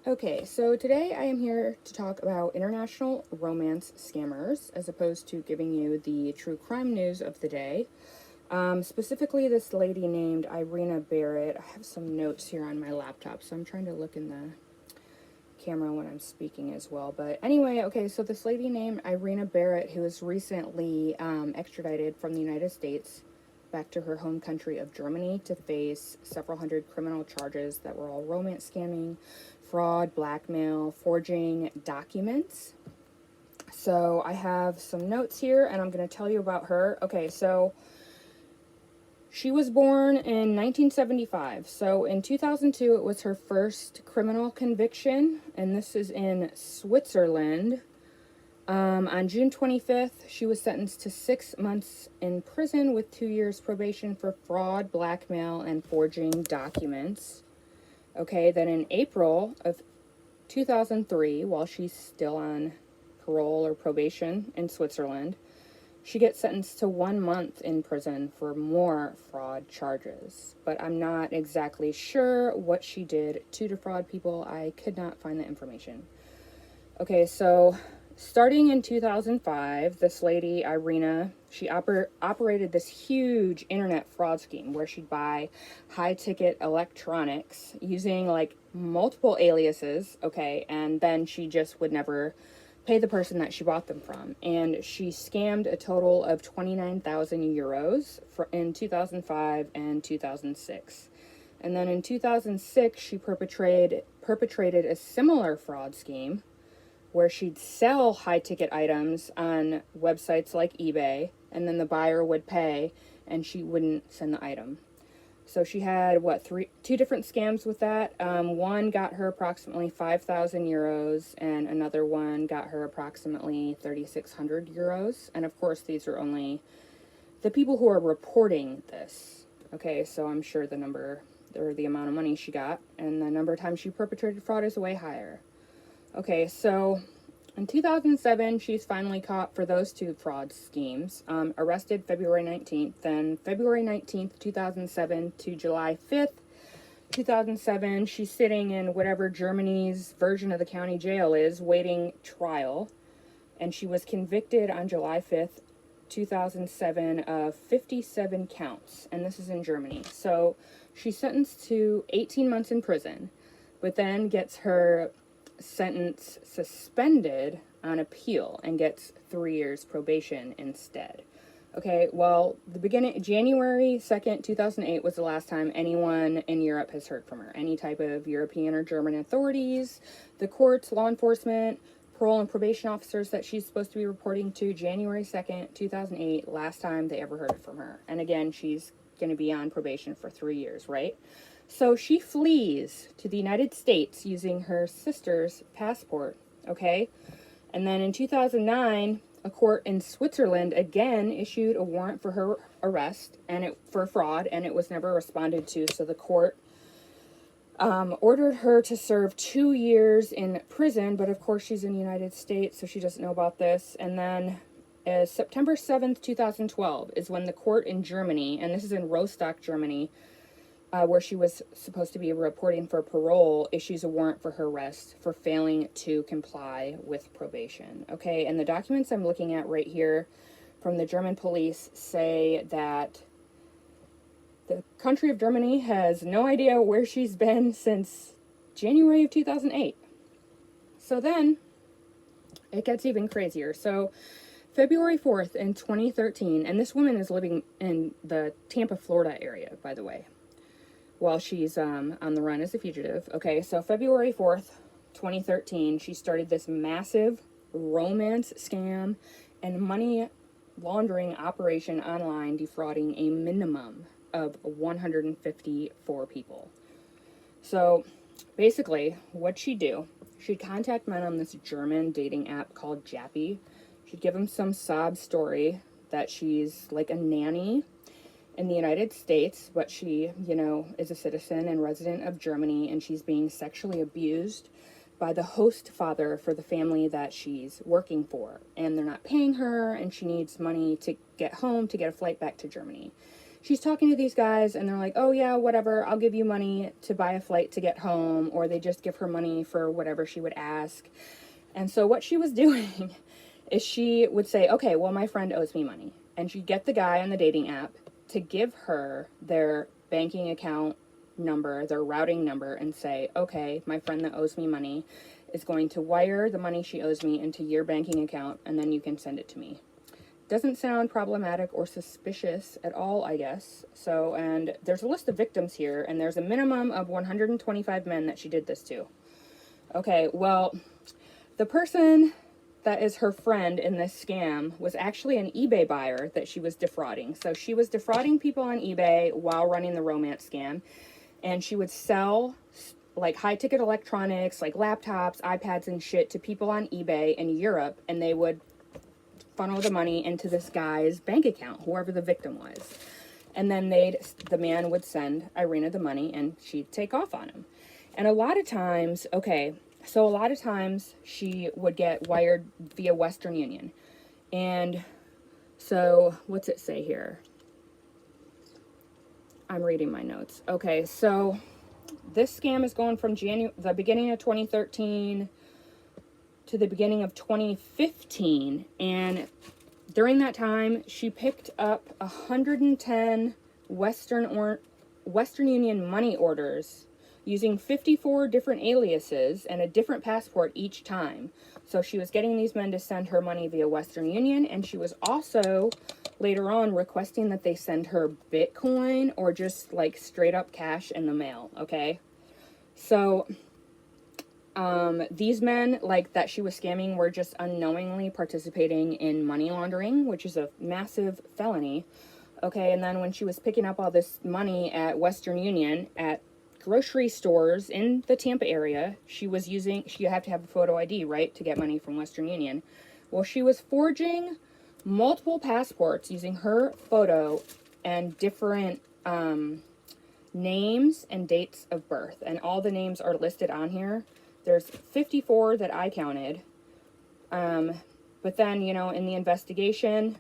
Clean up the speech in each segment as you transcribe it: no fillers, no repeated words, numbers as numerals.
Okay, so today I am here to talk about international romance scammers as opposed to giving you the true crime news of the day. Specifically, this lady named Irina Barrett. I have some notes here on my laptop, so I'm trying to look in the camera when I'm speaking as well. But anyway, okay, so this lady named Irina Barrett, who was recently extradited from the United States back to her home country of Germany to face several hundred criminal charges that were all romance scamming, fraud, blackmail, forging documents. So I have some notes here and I'm going to tell you about her. Okay, so she was born in 1975. So in 2002, it was her first criminal conviction, and this is in Switzerland. On June 25th, she was sentenced to 6 months in prison with 2 years probation for fraud, blackmail, and forging documents. Okay, then in April of 2003, while she's still on parole or probation in Switzerland, she gets sentenced to 1 month in prison for more fraud charges. But I'm not exactly sure what she did to defraud people. I could not find the information. Okay, so starting in 2005, this lady, Irina, she operated this huge internet fraud scheme where she'd buy high-ticket electronics using, like, multiple aliases, okay, and then she just would never pay the person that she bought them from. And she scammed a total of 29,000 euros in 2005 and 2006. And then in 2006, she perpetrated a similar fraud scheme where she'd sell high-ticket items on websites like eBay, and then the buyer would pay, and she wouldn't send the item. So she had, two different scams with that. One got her approximately 5,000 euros, and another one got her approximately 3,600 euros. And of course, these are only the people who are reporting this. Okay, so I'm sure the number, or the amount of money she got, and the number of times she perpetrated fraud is way higher. Okay, so in 2007, she's finally caught for those two fraud schemes, arrested February 19th, then February 19th, 2007 to July 5th, 2007, she's sitting in whatever Germany's version of the county jail is, waiting trial, and she was convicted on July 5th, 2007 of 57 counts, and this is in Germany. So she's sentenced to 18 months in prison, but then gets her sentence suspended on appeal and gets 3 years probation instead. Okay, well, January 2nd, 2008 was the last time anyone in Europe has heard from her. Any type of European or German authorities, the courts, law enforcement, parole and probation officers that she's supposed to be reporting to. January 2nd, 2008, last time they ever heard from her. And again, she's going to be on probation for 3 years, right? So she flees to the United States using her sister's passport, okay? And then in 2009, a court in Switzerland again issued a warrant for her arrest for fraud, and it was never responded to. So the court ordered her to serve 2 years in prison, but of course she's in the United States, so she doesn't know about this. And then September 7th, 2012 is when the court in Germany, and this is in Rostock, Germany, where she was supposed to be reporting for parole, issues a warrant for her arrest for failing to comply with probation. Okay, and the documents I'm looking at right here from the German police say that the country of Germany has no idea where she's been since January of 2008. So then, it gets even crazier. So, February 4th in 2013, and this woman is living in the Tampa, Florida area, by the way, while she's on the run as a fugitive. Okay, so February 4th, 2013, she started this massive romance scam and money laundering operation online, defrauding a minimum of 154 people. So basically, what'd she do? She'd contact men on this German dating app called Jappy. She'd give them some sob story that she's like a nanny in the United States, but she, is a citizen and resident of Germany, and she's being sexually abused by the host father for the family that she's working for. And they're not paying her, and she needs money to get home, to get a flight back to Germany. she's talking to these guys and they're like, oh yeah, whatever, I'll give you money to buy a flight to get home, or they just give her money for whatever she would ask. And so what she was doing is she would say, okay, well, my friend owes me money. And she'd get the guy on the dating app to give her their banking account number, their routing number, and say, okay, my friend that owes me money is going to wire the money she owes me into your banking account, and then you can send it to me. Doesn't sound problematic or suspicious at all, I guess. So, and there's a list of victims here, and there's a minimum of 125 men that she did this to. Okay, well, the person that is her friend in this scam was actually an eBay buyer that she was defrauding. So she was defrauding people on eBay while running the romance scam, and she would sell like high-ticket electronics, like laptops, iPads, and shit to people on eBay in Europe, and they would funnel the money into this guy's bank account, whoever the victim was. And then the man would send Irina the money, and she'd take off on him. And a lot of times, she would get wired via Western Union. And so, what's it say here? I'm reading my notes. Okay, so this scam is going from the beginning of 2013 to the beginning of 2015. And during that time, she picked up 110 Western Union money orders using 54 different aliases and a different passport each time. So she was getting these men to send her money via Western Union, and she was also later on requesting that they send her Bitcoin or just like straight up cash in the mail, okay? So these men like that she was scamming were just unknowingly participating in money laundering, which is a massive felony. Okay, and then when she was picking up all this money at Western Union at grocery stores in the Tampa area, she have to have a photo ID, right, to get money from Western Union. Well, she was forging multiple passports using her photo and different names and dates of birth, and all the names are listed on here. There's 54 that I counted, but then, you know, in the investigation,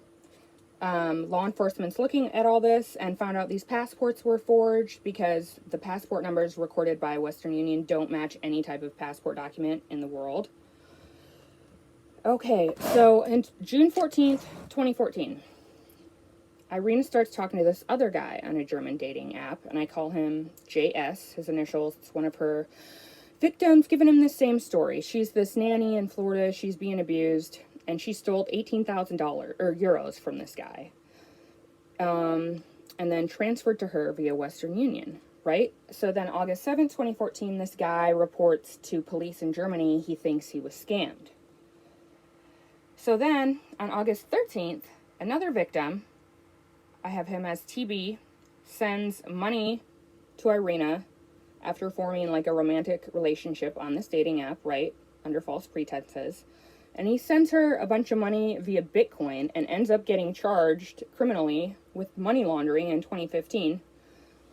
law enforcement's looking at all this and found out these passports were forged because the passport numbers recorded by Western Union don't match any type of passport document in the world. Okay, so in June 14th, 2014, Irina starts talking to this other guy on a German dating app, and I call him JS, his initials. It's one of her victims, giving him the same story. She's this nanny in Florida, she's being abused, and she stole $18,000 or euros from this guy, and then transferred to her via Western Union, right? So then August 7th, 2014, this guy reports to police in Germany he thinks he was scammed. So then on August 13th, another victim, I have him as TB, sends money to Irina after forming like a romantic relationship on this dating app, right, under false pretenses. And he sends her a bunch of money via Bitcoin and ends up getting charged criminally with money laundering in 2015.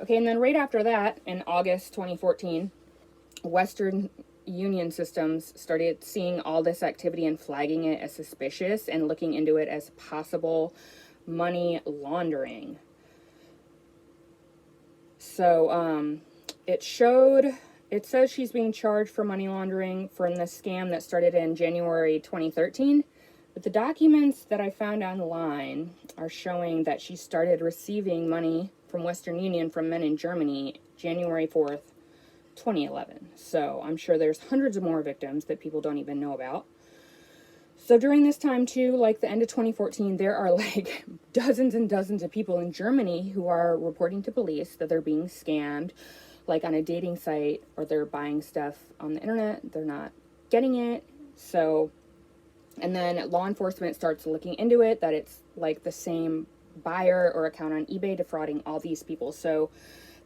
Okay, and then right after that, in August 2014, Western Union systems started seeing all this activity and flagging it as suspicious and looking into it as possible money laundering. So, it says she's being charged for money laundering from the scam that started in January 2013, but the documents that I found online are showing that she started receiving money from Western Union from men in Germany January 4th, 2011. So I'm sure there's hundreds of more victims that people don't even know about. So during this time too, like the end of 2014, there are like dozens and dozens of people in Germany who are reporting to police that they're being scammed, like on a dating site, or they're buying stuff on the internet, they're not getting it. So, and then law enforcement starts looking into it, that it's like the same buyer or account on eBay defrauding all these people. So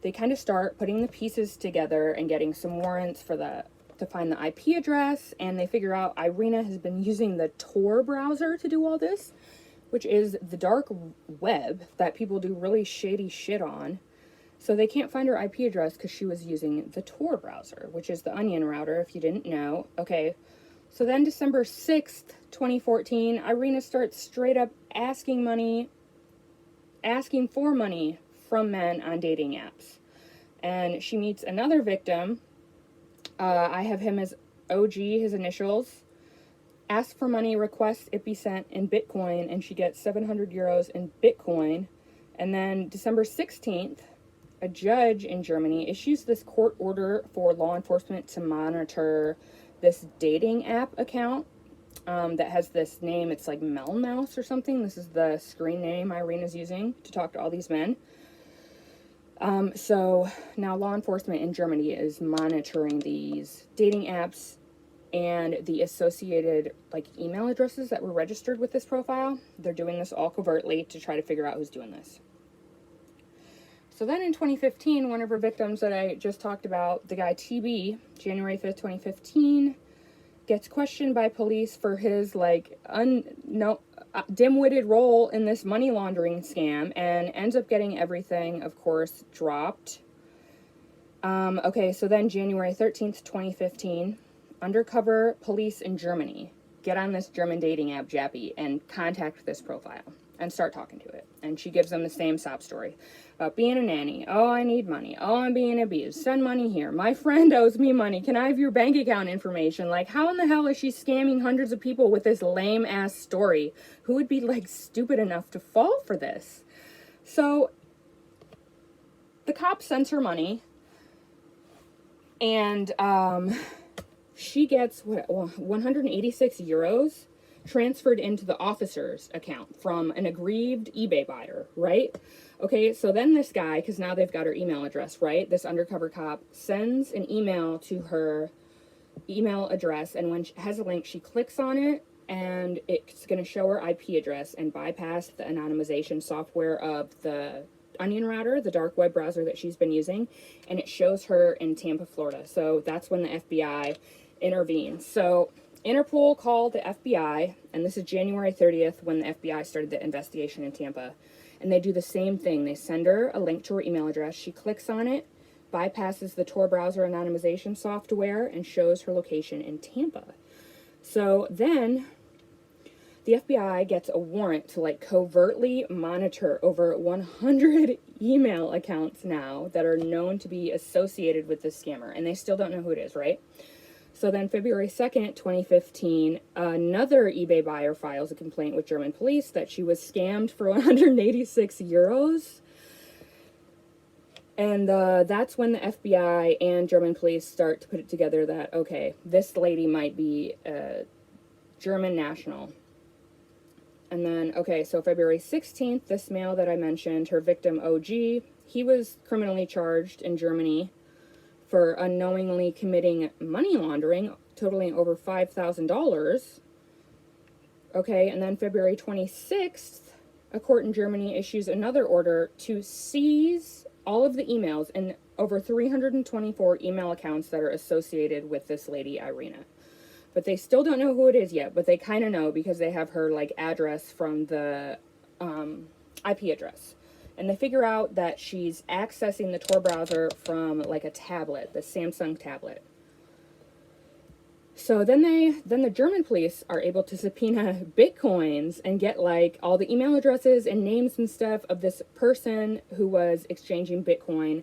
they kind of start putting the pieces together and getting some warrants to find the IP address, and they figure out Irina has been using the Tor browser to do all this, which is the dark web that people do really shady shit on. So they can't find her IP address because she was using the Tor browser, which is the Onion router, if you didn't know. Okay, so then December 6th, 2014, Irina starts straight up asking for money from men on dating apps. And she meets another victim. I have him as OG, his initials. Asks for money, requests it be sent in Bitcoin, and she gets 700 euros in Bitcoin. And then December 16th, a judge in Germany issues this court order for law enforcement to monitor this dating app account that has this name. It's like Melmouse or something. This is the screen name Irina's using to talk to all these men. So now law enforcement in Germany is monitoring these dating apps and the associated like email addresses that were registered with this profile. They're doing this all covertly to try to figure out who's doing this. So then in 2015, one of her victims that I just talked about, the guy TB, January 5th, 2015, gets questioned by police for his like dim-witted role in this money laundering scam and ends up getting everything, of course, dropped. Okay, so then January 13th, 2015, undercover police in Germany get on this German dating app, Jappy, and contact this profile and start talking to it. And she gives them the same sob story about being a nanny. Oh, I need money. Oh, I'm being abused. Send money here. My friend owes me money. Can I have your bank account information? Like, how in the hell is she scamming hundreds of people with this lame-ass story? Who would be, like, stupid enough to fall for this? So, the cop sends her money, and, she gets, 186 euros transferred into the officer's account from an aggrieved eBay buyer, right? Okay, so then this guy, because now they've got her email address, right? This undercover cop sends an email to her email address, and when she has a link, she clicks on it, and it's going to show her IP address and bypass the anonymization software of the Onion router, the dark web browser that she's been using, and it shows her in Tampa, Florida. So that's when the FBI intervenes. So Interpol called the FBI, and this is January 30th when the FBI started the investigation in Tampa. And they do the same thing. They send her a link to her email address. She clicks on it, bypasses the Tor browser anonymization software, and shows her location in Tampa. So then the FBI gets a warrant to like covertly monitor over 100 email accounts now that are known to be associated with this scammer. And they still don't know who it is, right? So then February 2nd, 2015, another eBay buyer files a complaint with German police that she was scammed for 186 euros. And that's when the FBI and German police start to put it together that, okay, this lady might be a German national. And then, okay, so February 16th, this male that I mentioned, her victim OG, he was criminally charged in Germany for unknowingly committing money laundering, totaling over $5,000. Okay, and then February 26th, a court in Germany issues another order to seize all of the emails and over 324 email accounts that are associated with this lady, Irina. But they still don't know who it is yet, but they kind of know because they have her, like, address from the IP address. And they figure out that she's accessing the Tor browser from, like, a tablet, the Samsung tablet. So then the German police are able to subpoena Bitcoins and get, like, all the email addresses and names and stuff of this person who was exchanging Bitcoin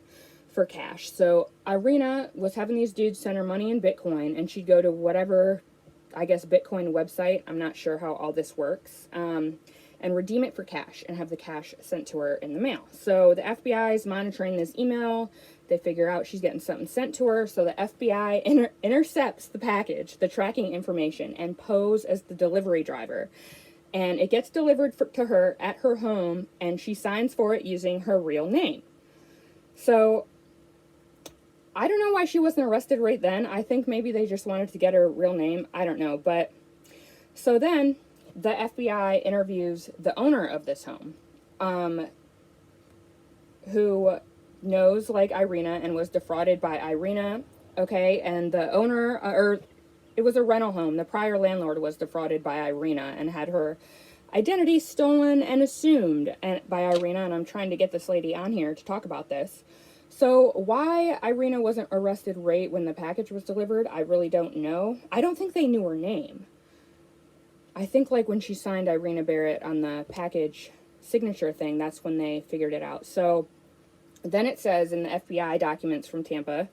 for cash. So Irina was having these dudes send her money in Bitcoin, and she'd go to whatever, I guess, Bitcoin website, I'm not sure how all this works, and redeem it for cash and have the cash sent to her in the mail. So the FBI is monitoring this email. They figure out she's getting something sent to her. So the FBI intercepts the package, the tracking information, and pose as the delivery driver. And it gets delivered to her at her home, and she signs for it using her real name. So I don't know why she wasn't arrested right then. I think maybe they just wanted to get her real name. I don't know. But so then the FBI interviews the owner of this home, who knows, like, Irina and was defrauded by Irina, okay? And the owner, or it was a rental home. The prior landlord was defrauded by Irina and had her identity stolen and assumed by Irina, and I'm trying to get this lady on here to talk about this. So why Irina wasn't arrested right when the package was delivered, I really don't know. I don't think they knew her name. I think, like, when she signed Irina Barrett on the package signature thing, that's when they figured it out. So Then it says in the FBI documents from Tampa,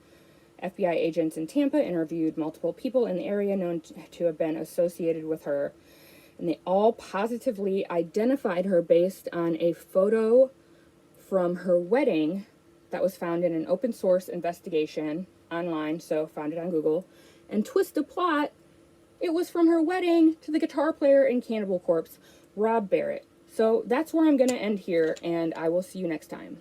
FBI agents in Tampa interviewed multiple people in the area known to have been associated with her, and they all positively identified her based on a photo from her wedding that was found in an open source investigation online, so found it on Google. And twist the plot, it was from her wedding to the guitar player in Cannibal Corpse, Rob Barrett. So that's where I'm going to end here, and I will see you next time.